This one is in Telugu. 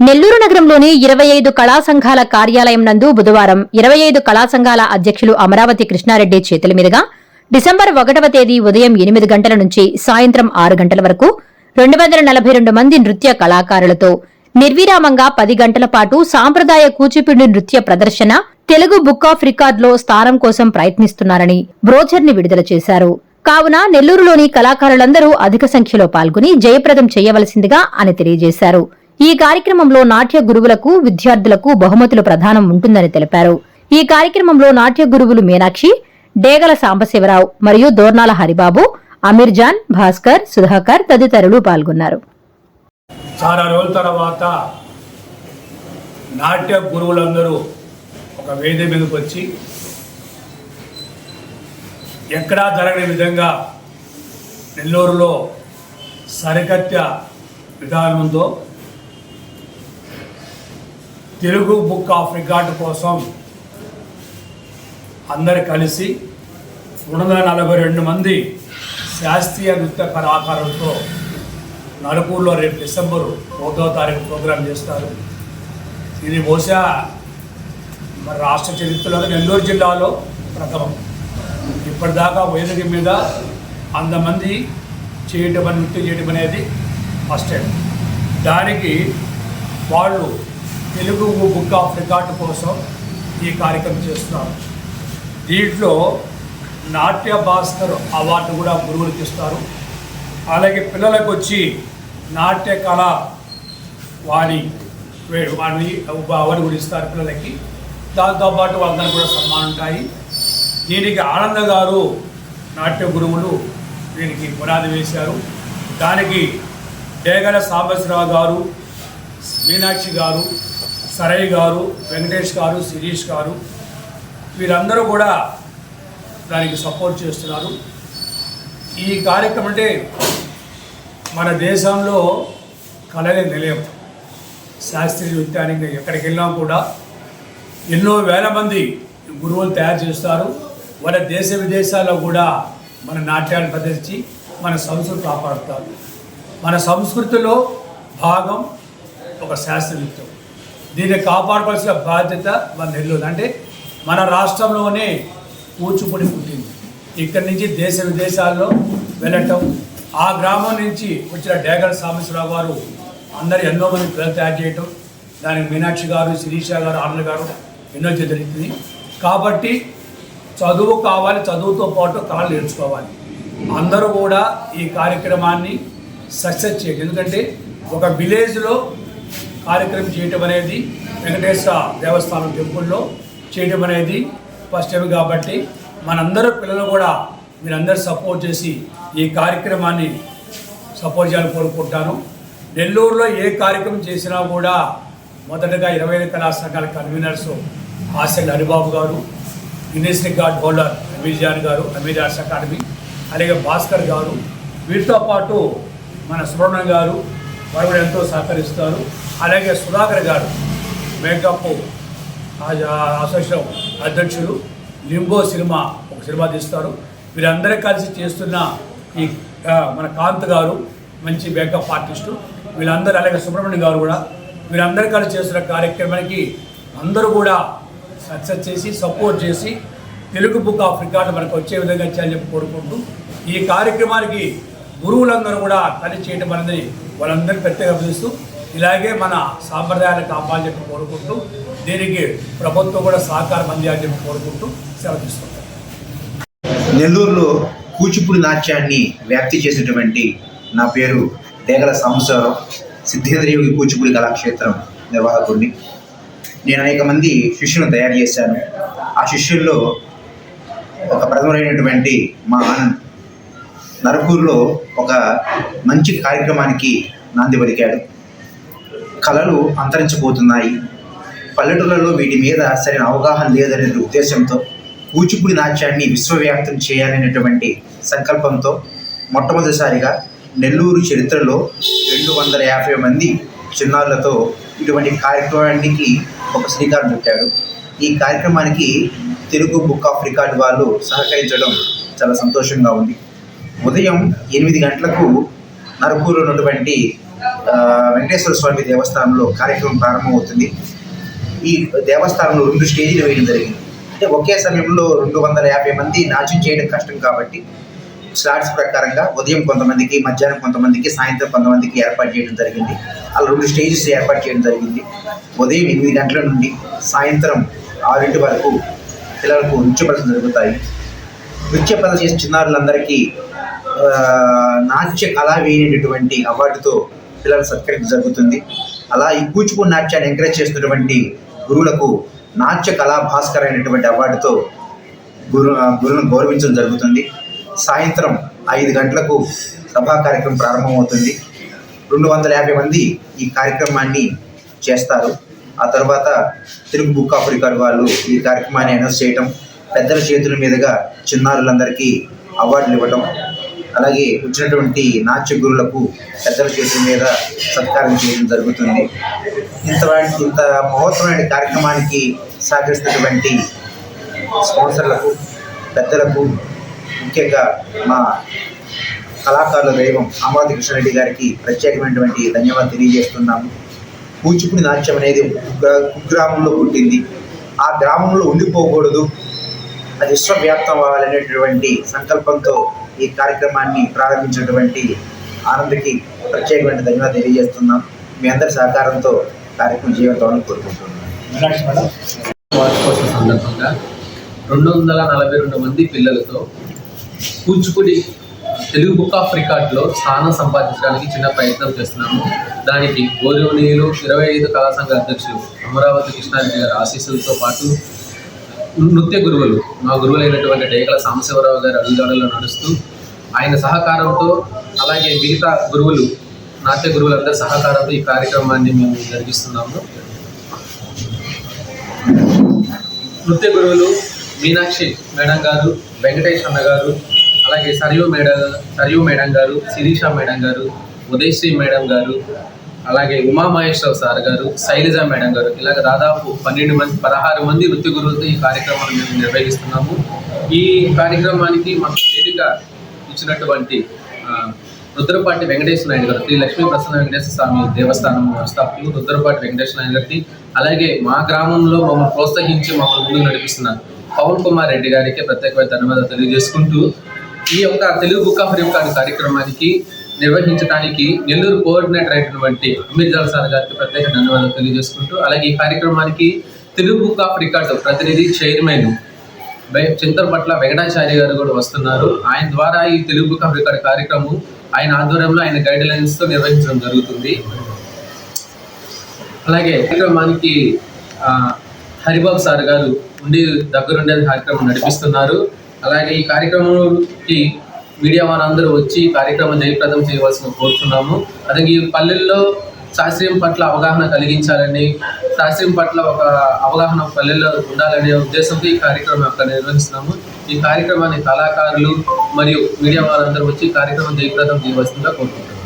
నెల్లూరు నగరంలోని 25 కళా సంఘాల కార్యాలయం నందు బుధవారం 25 కళా సంఘాల అధ్యక్షులు అమరావతి కృష్ణారెడ్డి చేతుల మీదుగా డిసెంబర్ 1వ తేదీ ఉదయం 8 గంటల నుంచి సాయంత్రం 6 గంటల వరకు 242 మంది నృత్య కళాకారులతో నిర్విరామంగా 10 గంటల పాటు సాంప్రదాయ కూచిపూడి నృత్య ప్రదర్శన తెలుగు బుక్ ఆఫ్ రికార్డులో స్థానం కోసం ప్రయత్నిస్తున్నారని బ్రోచర్ని విడుదల చేశారు. కావున నెల్లూరులోని కళాకారులందరూ అధిక సంఖ్యలో పాల్గొని జయప్రదం చేయవలసిందిగా అని తెలియజేశారు. ఈ కార్యక్రమంలో నాట్య గురువులకు విద్యార్థులకు బహుమతులు ప్రదానం ఉంటుందని తెలిపారు. ఈ కార్యక్రమంలో నాట్య గురువులు మీనాక్షి, డేగల సాంబశివరావు మరియు దోర్నాల హరిబాబు, అమీర్జాన్, భాస్కర్, సుధాకర్ తదితరులు పాల్గొన్నారు. చాలా రోజుల తర్వాత నాట్య గురువులందరూ ఒక వేదిక మీదకి వచ్చి ఎక్కడా జరగని విధంగా నెల్లూరులో సరికొత్త విధానంతో తెలుగు బుక్ ఆఫ్ రికార్డు కోసం అందరు కలిసి 242 మంది శాస్త్రీయ నృత్య కళాకారులతో నలుపూర్లో రేపు డిసెంబర్ 1వ తారీఖు ప్రోగ్రాం చేస్తారు. ఇది బహుశా మరి రాష్ట్ర చరిత్రలో నెల్లూరు జిల్లాలో ప్రథమం. ఇప్పటిదాకా వేదిక మీద అంతమంది నృత్యం చేయడం అనేది ఫస్ట్ టైం. దానికి వాళ్ళు తెలుగు బుక్ ఆఫ్ రికార్డు కోసం ఈ కార్యక్రమం చేస్తున్నారు. దీంట్లో నాట్య భాస్కర్ అవార్డు కూడా గురువులకు ఇస్తారు. అలాగే పిల్లలకు వచ్చి నాట్య కళ వాణి అవార్డు కూడా ఇస్తారు పిల్లలకి. దాంతోపాటు వాళ్ళందరూ కూడా సన్మానం ఉంటాయి. దీనికి ఆనంద గారు నాట్య గురువులు దీనికి పునాది వేశారు. దానికి డేగల సాంబశివరావు గారు, మీనాక్షి గారు, సరయ్య గారు, వెంకటేష్ గారు, శిరీష్ గారు వీరందరూ కూడా దానికి సపోర్ట్ చేస్తున్నారు. ఈ కార్యక్రమం అంటే మన దేశంలో కళలే నిలయం. శాస్త్రీయ నృత్యానికి ఎక్కడికి వెళ్ళినా కూడా ఎన్నో వేల మంది గురువులు తయారు చేస్తారు. వాళ్ళ దేశ విదేశాల్లో కూడా మన నాట్యాన్ని ప్రదర్శించి మన సంస్కృతి కాపాడుతారు. మన సంస్కృతిలో భాగం ఒక శాస్త్రీయ నృత్యం. దీన్ని కాపాడుకోవాల్సిన బాధ్యత మన నెల్లూరు. అంటే మన రాష్ట్రంలోనే కూచిపూడి పుట్టింది. ఇక్కడి నుంచి దేశ విదేశాల్లో వెళ్ళటం, ఆ గ్రామం నుంచి వచ్చిన డేగల సాంబశివరావు గారు అందరూ ఎన్నో మంది పిల్లలు తయారు చేయటం, దానికి మీనాక్షి గారు, శిరీష గారు, ఆనంద్ గారు ఎన్నో జరుగుతుంది. కాబట్టి చదువు కావాలి, చదువుతో పాటు కళలు నేర్చుకోవాలి. అందరూ కూడా ఈ కార్యక్రమాన్ని సక్సెస్ చేయాలి. ఎందుకంటే ఒక విలేజ్లో కార్యక్రమం చేయటం అనేది వెంకటేశ్వర దేవస్థానం టెంపుల్లో చేయటం అనేది ఫస్ట్ టైం. కాబట్టి మనందరూ పిల్లలు కూడా మీరందరూ సపోర్ట్ చేసి ఈ కార్యక్రమాన్ని సపోర్ట్ చేయాలని కోరుకుంటాను. నెల్లూరులో ఏ కార్యక్రమం చేసినా కూడా మొదటగా 25 కళా సంఘాల కన్వీనర్స్ ఆశల్ హరిబాబు గారు, గిన్నెస్ రికార్డ్ హోల్డర్ అమీర్జాన్ గారు, అమీర్ ఆర్ట్స్ అకాడమీ, అలాగే భాస్కర్ గారు, వీటితో పాటు మన సుబ్రహ్మణ్యం గారు వారు కూడా ఎంతో సహకరిస్తారు. అలాగే సుధాకర్ గారు మేకప్ అసోసియేషన్ అధ్యక్షులు, లింబో సినిమా ఒక సినిమా తీస్తారు. వీరందరూ కలిసి చేస్తున్న ఈ మన కాంత్ గారు మంచి మేకప్ ఆర్టిస్టు, వీళ్ళందరూ, అలాగే సుబ్రహ్మణ్యం గారు కూడా వీరందరూ కలిసి చేస్తున్న కార్యక్రమానికి అందరూ కూడా సక్సెస్ చేసి సపోర్ట్ చేసి తెలుగు బుక్ ఆఫ్ రికార్డు మనకు వచ్చే విధంగా చేయాలని చెప్పి కోరుకుంటూ ఈ కార్యక్రమానికి గురువులందరూ కూడా కలిసి చేయడం అనేది వాళ్ళందరికీ ప్రత్యేక అభిస్తూ ఇలాగే మన సాంప్రదాయాన్ని కాపాలని చెప్పి కోరుకుంటూ దీనికి ప్రభుత్వం కూడా సహకారం అందించాలని చెప్పి కోరుకుంటూ సెలవు తీసుకుంటాం. నెల్లూరులో కూచిపూడి నాట్యాన్ని వ్యాప్తి చేసినటువంటి నా పేరు డేగల సాంబశివరావు, సిద్ధేంద్రయోగి కూచిపూడి కళాక్షేత్రం నిర్వాహకుడిని. నేను అనేక మంది శిష్యులను తయారు చేశాను. ఆ శిష్యుల్లో ఒక ప్రథముడైనటువంటి మా ఆనంద్ నరకూరులో ఒక మంచి కార్యక్రమానికి నాంది పలికాడు. కళలు అంతరించిపోతున్నాయి, పల్లెటూళ్ళలో వీటి మీద సరైన అవగాహన లేదనే ఉద్దేశంతో కూచిపూడి నాట్యాన్ని విశ్వవ్యాప్తం చేయాలనేటువంటి సంకల్పంతో మొట్టమొదటిసారిగా నెల్లూరు చరిత్రలో 250 మంది చిన్నారులతో ఇటువంటి కార్యక్రమానికి ఒక శ్రీకారం చుట్టాడు. ఈ కార్యక్రమానికి తెలుగు బుక్ ఆఫ్ రికార్డు వాళ్ళు సహకరించడం చాలా సంతోషంగా ఉంది. ఉదయం 8 గంటలకు నరకూరులో ఉన్నటువంటి వెంకటేశ్వర స్వామి దేవస్థానంలో కార్యక్రమం ప్రారంభమవుతుంది. ఈ దేవస్థానంలో 2 స్టేజీలు వేయడం జరిగింది. అంటే ఒకే సమయంలో 250 మంది నాట్యం చేయడం కష్టం కాబట్టి స్లాట్స్ ప్రకారంగా ఉదయం కొంతమందికి, మధ్యాహ్నం కొంతమందికి, సాయంత్రం కొంతమందికి ఏర్పాటు చేయడం జరిగింది. అలా 2 స్టేజెస్ ఏర్పాటు చేయడం జరిగింది. ఉదయం 8 గంటల నుండి సాయంత్రం 6 వరకు పిల్లలకు నృత్య ప్రదర్శన జరుగుతాయి. నృత్య ప్రదర్శన చేసిన చిన్నారులందరికీ నాట్య కళా వేయనటువంటి అవార్డుతో పిల్లలు సత్కరించడం జరుగుతుంది. అలా ఈ కూచిపూడి నాట్యాన్ని ఎంకరేజ్ చేస్తున్నటువంటి గురువులకు నాట్య కళా భాస్కర్ అయినటువంటి అవార్డుతో గురువులను గౌరవించడం జరుగుతుంది. సాయంత్రం 5 గంటలకు సభా కార్యక్రమం ప్రారంభమవుతుంది. 250 మంది ఈ కార్యక్రమాన్ని చేస్తారు. ఆ తర్వాత తెలుగు బుక్ ఆఫ్ రికార్డ్ వాళ్ళు ఈ కార్యక్రమాన్ని అనౌన్స్ చేయటం, పెద్దల చేతుల మీదుగా చిన్నారులందరికీ అవార్డులు ఇవ్వటం, అలాగే వచ్చినటువంటి నాట్య గురువులకు పెద్దల చేతుల మీద సత్కారం చేయడం జరుగుతుంది. ఇంత మహోత్తరమైన కార్యక్రమానికి సహకరిస్తున్నటువంటి స్పాన్సర్లకు, పెద్దలకు, ముఖ్యంగా మా కళాకారుల దైవం అమరావతి కృష్ణారెడ్డి గారికి ప్రత్యేకమైనటువంటి ధన్యవాదాలు తెలియజేస్తున్నాము. కూచిపూడి నాట్యం అనేది కుగ్రామంలో పుట్టింది. ఆ గ్రామంలో ఉండిపోకూడదు, అది విశ్వవ్యాప్తం అవ్వాలనేటువంటి సంకల్పంతో ఈ కార్యక్రమాన్ని ప్రారంభించినటువంటి ఆనందకి ప్రత్యేకమైన ధన్యవాదాలు తెలియజేస్తున్నాం. మీ అందరి సహకారంతో కార్యక్రమం జీవితం కోరుకుంటున్నాం. వార్షికోత్సవ సందర్భంగా 242 మంది పిల్లలతో కూచిపూడి తెలుగు బుక్ ఆఫ్ రికార్డులో స్థానం సంపాదించడానికి చిన్న ప్రయత్నం చేస్తున్నాము. దానికి గౌరవనీయులు 25 కళా సంఘ అధ్యక్షులు అమరావతి కృష్ణారెడ్డి గారి ఆశీస్సులతో పాటు నృత్య గురువులు, మా గురువులైనటువంటి డేగల సాంబశివరావు గారి అడుగుజాడల్లో నడుస్తూ ఆయన సహకారంతో, అలాగే మిగతా గురువులు, నాట్య గురువులందరి సహకారంతో ఈ కార్యక్రమాన్ని మేము జరిగిస్తున్నాము. నృత్య గురువులు మీనాక్షి మేడం గారు, వెంకటేష్ అన్న గారు, అలాగే సరియు మేడం గారు, శిరీష మేడం గారు, ఉదయశ్రీ మేడం గారు, అలాగే ఉమామహేశ్వరరావు సార్ గారు, శైలజ మేడం గారు, ఇలాగ దాదాపు 16 మంది నృత్య గురువులతో ఈ కార్యక్రమాన్ని మేము నిర్వహిస్తున్నాము. ఈ కార్యక్రమానికి మాకు వేదిక ఇచ్చినటువంటి రుద్రపాటి వెంకటేశ్వర నాయుడు గారు, శ్రీ లక్ష్మీ ప్రసన్న వెంకటేశ్వర స్వామి దేవస్థానం వ్యవస్థాపకులు రుద్రపాటి వెంకటేశ్వర నాయుడు గారికి, అలాగే మా గ్రామంలో మమ్మల్ని ప్రోత్సహించి మమ్మల్ని ముందుకు నడిపిస్తున్నారు పవన్ కుమార్ రెడ్డి గారికి ప్రత్యేకమైన ధన్యవాదాలు తెలియజేసుకుంటూ, ఈ యొక్క తెలుగు బుక్ ఆఫ్ రికార్డ్ కార్యక్రమానికి నిర్వహించడానికి నెల్లూరు కోఆర్డినేటర్ అయినటువంటి అమీర్జాల్ సార్ గారికి ప్రత్యేక ధన్యవాదాలు తెలియజేసుకుంటూ, అలాగే ఈ కార్యక్రమానికి తెలుగు బుక్ ఆఫ్ రికార్డు ప్రతినిధి చైర్మన్ చింతలపట్ల వెంకటాచార్య గారు కూడా వస్తున్నారు. ఆయన ద్వారా ఈ తెలుగు బుక్ ఆఫ్ రికార్డ్ కార్యక్రమం ఆయన ఆధ్వర్యంలో, ఆయన గైడ్ లైన్స్తో నిర్వహించడం జరుగుతుంది. అలాగే కార్యక్రమానికి హరిబాబు సార్ గారు దగ్గరుండే కార్యక్రమం నడిపిస్తున్నారు. అలాగే ఈ కార్యక్రమంకి మీడియా వారందరూ వచ్చి కార్యక్రమం జయప్రదం చేయవలసిన కోరుతున్నాము. అలాగే ఈ పల్లెల్లో శాస్త్రీయం పట్ల అవగాహన కలిగించాలని, శాస్త్రీయం పట్ల ఒక అవగాహన పల్లెల్లో ఉండాలనే ఉద్దేశంతో ఈ కార్యక్రమం నిర్వహిస్తున్నాము. ఈ కార్యక్రమాన్ని కళాకారులు మరియు మీడియా వారందరూ వచ్చి కార్యక్రమం జయప్రదం చేయవలసిందిగా కోరుకుంటున్నాము.